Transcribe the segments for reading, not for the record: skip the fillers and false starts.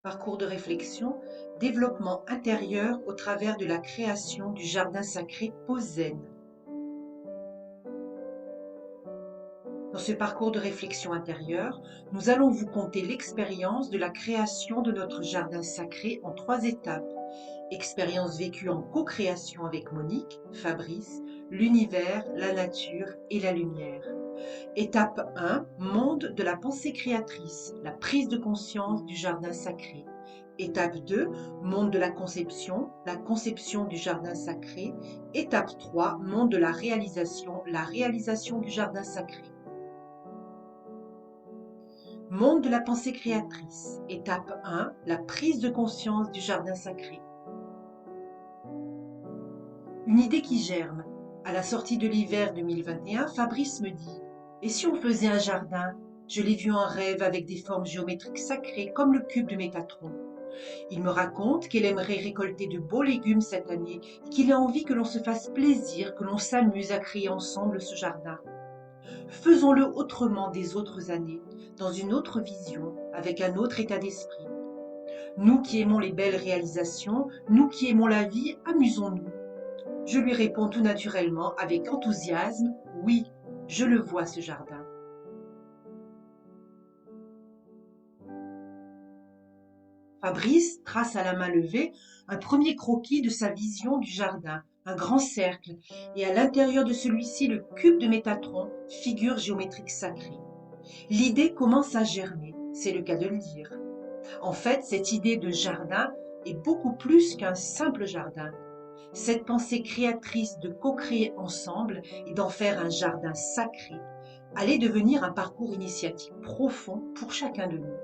Parcours de réflexion, développement intérieur au travers de la création du jardin sacré Posen. Dans ce parcours de réflexion intérieure, nous allons vous conter l'expérience de la création de notre jardin sacré en 3 étapes. Expérience vécue en co-création avec Monique, Fabrice, l'univers, la nature et la lumière. Étape 1, monde de la pensée créatrice, la prise de conscience du jardin sacré. Étape 2, monde de la conception du jardin sacré. Étape 3, monde de la réalisation du jardin sacré. Monde de la pensée créatrice. Étape 1, la prise de conscience du jardin sacré. Une idée qui germe. À la sortie de l'hiver 2021, Fabrice me dit « Et si on faisait un jardin ?» Je l'ai vu en rêve avec des formes géométriques sacrées comme le cube de Métatron. Il me raconte qu'il aimerait récolter de beaux légumes cette année et qu'il a envie que l'on se fasse plaisir, que l'on s'amuse à créer ensemble ce jardin. Faisons-le autrement des autres années, dans une autre vision, avec un autre état d'esprit. Nous qui aimons les belles réalisations, nous qui aimons la vie, amusons-nous. Je lui réponds tout naturellement, avec enthousiasme, oui, je le vois ce jardin. Fabrice trace à la main levée un premier croquis de sa vision du jardin, un grand cercle, et à l'intérieur de celui-ci le cube de Métatron, figure géométrique sacrée. L'idée commence à germer, c'est le cas de le dire. En fait, cette idée de jardin est beaucoup plus qu'un simple jardin. Cette pensée créatrice de co-créer ensemble et d'en faire un jardin sacré allait devenir un parcours initiatique profond pour chacun de nous.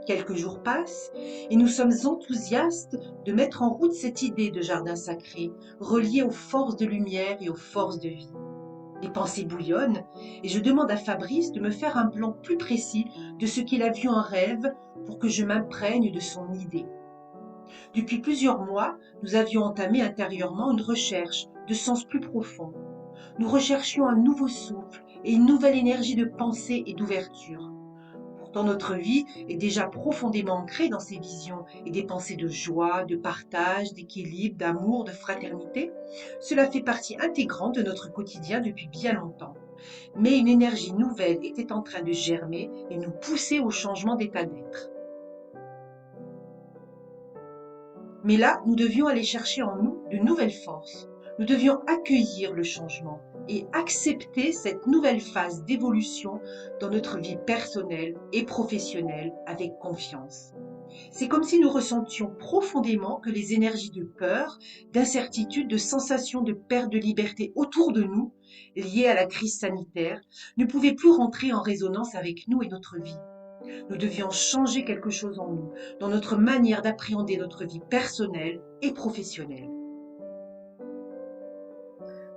Quelques jours passent et nous sommes enthousiastes de mettre en route cette idée de jardin sacré, reliée aux forces de lumière et aux forces de vie. Les pensées bouillonnent et je demande à Fabrice de me faire un plan plus précis de ce qu'il a vu en rêve pour que je m'imprègne de son idée. Depuis plusieurs mois, nous avions entamé intérieurement une recherche de sens plus profond. Nous recherchions un nouveau souffle et une nouvelle énergie de pensée et d'ouverture. Pourtant, notre vie est déjà profondément ancrée dans ces visions et des pensées de joie, de partage, d'équilibre, d'amour, de fraternité. Cela fait partie intégrante de notre quotidien depuis bien longtemps. Mais une énergie nouvelle était en train de germer et nous pousser au changement d'état d'être. Mais là, nous devions aller chercher en nous de nouvelles forces. Nous devions accueillir le changement et accepter cette nouvelle phase d'évolution dans notre vie personnelle et professionnelle avec confiance. C'est comme si nous ressentions profondément que les énergies de peur, d'incertitude, de sensation de perte de liberté autour de nous, liées à la crise sanitaire, ne pouvaient plus rentrer en résonance avec nous et notre vie. Nous devions changer quelque chose en nous, dans notre manière d'appréhender notre vie personnelle et professionnelle.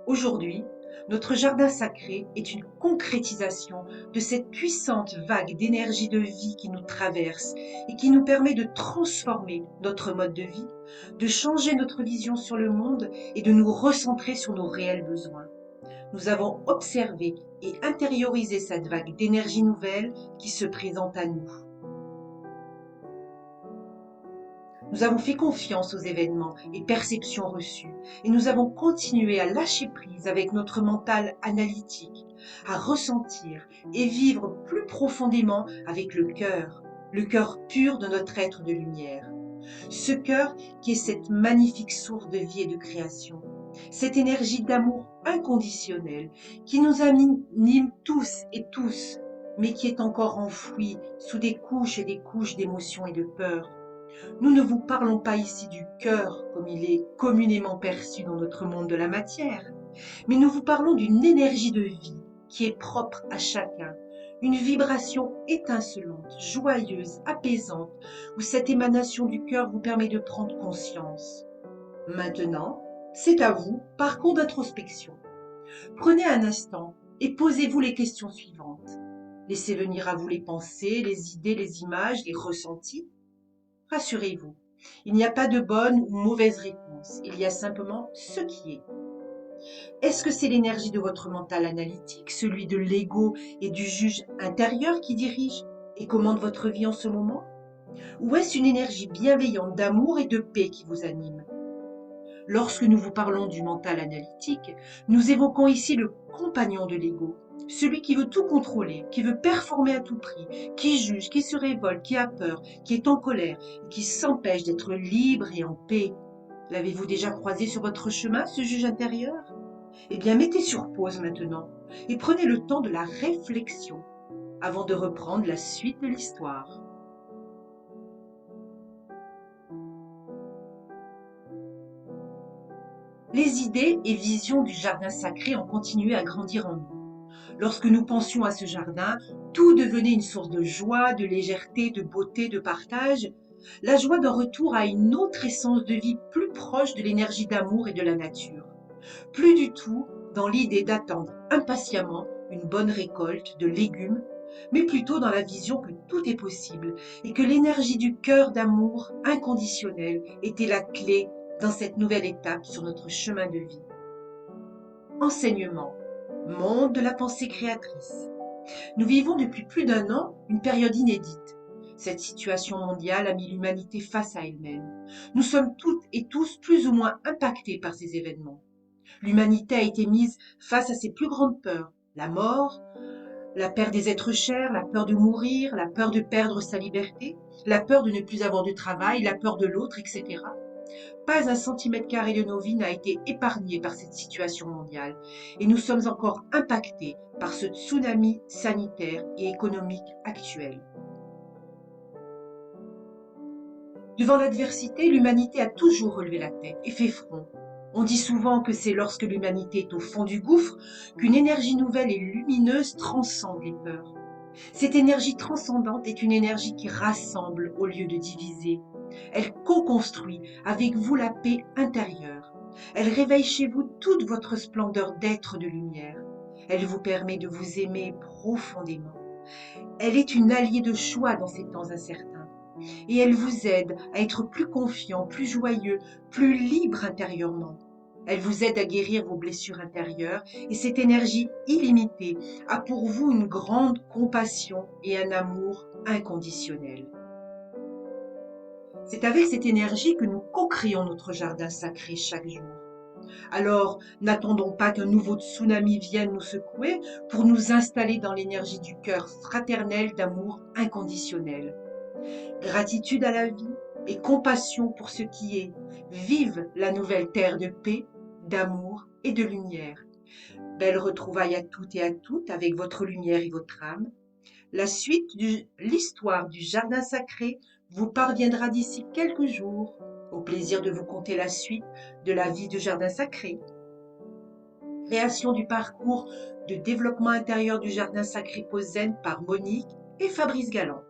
Aujourd'hui, notre jardin sacré est une concrétisation de cette puissante vague d'énergie de vie qui nous traverse et qui nous permet de transformer notre mode de vie, de changer notre vision sur le monde et de nous recentrer sur nos réels besoins. Nous avons observé et intériorisé cette vague d'énergie nouvelle qui se présente à nous. Nous avons fait confiance aux événements et perceptions reçues et nous avons continué à lâcher prise avec notre mental analytique, à ressentir et vivre plus profondément avec le cœur pur de notre être de lumière. Ce cœur qui est cette magnifique source de vie et de création, cette énergie d'amour inconditionnel qui nous anime tous, mais qui est encore enfouie sous des couches et des couches d'émotions et de peur. Nous ne vous parlons pas ici du cœur comme il est communément perçu dans notre monde de la matière, mais nous vous parlons d'une énergie de vie qui est propre à chacun, une vibration étincelante, joyeuse, apaisante, où cette émanation du cœur vous permet de prendre conscience. Maintenant, c'est à vous, parcours d'introspection. Prenez un instant et posez-vous les questions suivantes. Laissez venir à vous les pensées, les idées, les images, les ressentis. Rassurez-vous, il n'y a pas de bonne ou mauvaise réponse, il y a simplement ce qui est. Est-ce que c'est l'énergie de votre mental analytique, celui de l'ego et du juge intérieur qui dirige et commande votre vie en ce moment? Ou est-ce une énergie bienveillante d'amour et de paix qui vous anime? Lorsque nous vous parlons du mental analytique, nous évoquons ici le compagnon de l'ego, celui qui veut tout contrôler, qui veut performer à tout prix, qui juge, qui se révolte, qui a peur, qui est en colère, et qui s'empêche d'être libre et en paix. L'avez-vous déjà croisé sur votre chemin, ce juge intérieur? Eh bien, mettez sur pause maintenant et prenez le temps de la réflexion avant de reprendre la suite de l'histoire. Les idées et visions du jardin sacré ont continué à grandir en nous. Lorsque nous pensions à ce jardin, tout devenait une source de joie, de légèreté, de beauté, de partage. La joie d'un retour à une autre essence de vie plus proche de l'énergie d'amour et de la nature. Plus du tout dans l'idée d'attendre impatiemment une bonne récolte de légumes, mais plutôt dans la vision que tout est possible et que l'énergie du cœur d'amour inconditionnel était la clé dans cette nouvelle étape sur notre chemin de vie. Enseignement, monde de la pensée créatrice. Nous vivons depuis plus d'un an une période inédite. Cette situation mondiale a mis l'humanité face à elle-même. Nous sommes toutes et tous plus ou moins impactés par ces événements. L'humanité a été mise face à ses plus grandes peurs, la mort, la perte des êtres chers, la peur de mourir, la peur de perdre sa liberté, la peur de ne plus avoir de travail, la peur de l'autre, etc. Pas un centimètre carré de nos vies n'a été épargné par cette situation mondiale et nous sommes encore impactés par ce tsunami sanitaire et économique actuel. Devant l'adversité, l'humanité a toujours relevé la tête et fait front. On dit souvent que c'est lorsque l'humanité est au fond du gouffre qu'une énergie nouvelle et lumineuse transcende les peurs. Cette énergie transcendante est une énergie qui rassemble au lieu de diviser. Elle co-construit avec vous la paix intérieure. Elle réveille chez vous toute votre splendeur d'être de lumière. Elle vous permet de vous aimer profondément. Elle est une alliée de choix dans ces temps incertains. Et elle vous aide à être plus confiant, plus joyeux, plus libre intérieurement. Elle vous aide à guérir vos blessures intérieures et cette énergie illimitée a pour vous une grande compassion et un amour inconditionnel. C'est avec cette énergie que nous co-créons notre jardin sacré chaque jour. Alors, n'attendons pas qu'un nouveau tsunami vienne nous secouer pour nous installer dans l'énergie du cœur fraternel d'amour inconditionnel. Gratitude à la vie et compassion pour ce qui est. Vive la nouvelle terre de paix, d'amour et de lumière. Belle retrouvaille à toutes et à toutes avec votre lumière et votre âme. La suite de l'histoire du jardin sacré vous parviendra d'ici quelques jours. Au plaisir de vous conter la suite de la vie du jardin sacré. Création du parcours de développement intérieur du jardin sacré Posen par Monique et Fabrice Galland.